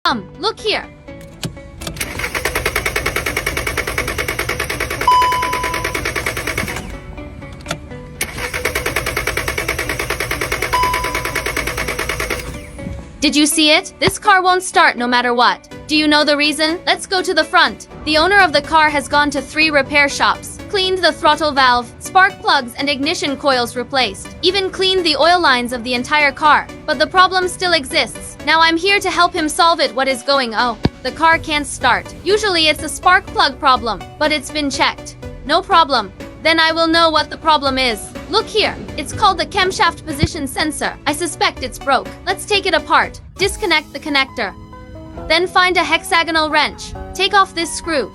Look here. Did you see it? This car won't start no matter what. Do you know the reason? Let's go to the front. The owner of the car has gone to 3 repair shops, cleaned the throttle valve, spark plugs and ignition coils replaced, even cleaned the oil lines of the entire car. But the problem still exists. Now I'm here to help him solve it. What is going on? The car can't start. Usually it's a spark plug problem, but it's been checked. No problem. Then I will know what the problem is. Look here. It's called the camshaft position sensor. I suspect it's broke. Let's take it apart. Disconnect the connector. Then find a hexagonal wrench. Take off this screw.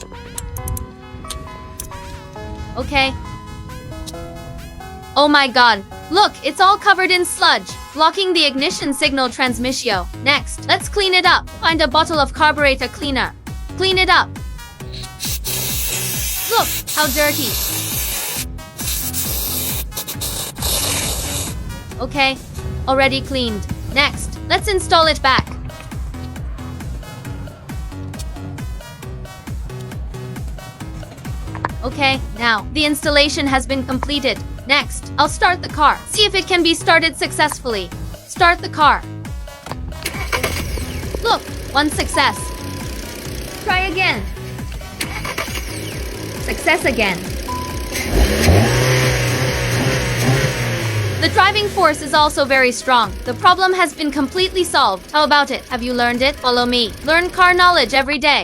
Okay. Oh my god. Look, it's all covered in sludge, blocking the ignition signal transmission. Next, let's clean it up. Find a bottle of carburetor cleaner. Clean it up. Look, how dirty. Okay, already cleaned. Next, let's install it back. Okay, now, the installation has been completed. Next, I'll start the car. See if it can be started successfully. Start the car. Look, one success. Try again. Success again. The driving force is also very strong. The problem has been completely solved. How about it? Have you learned it? Follow me. Learn car knowledge every day.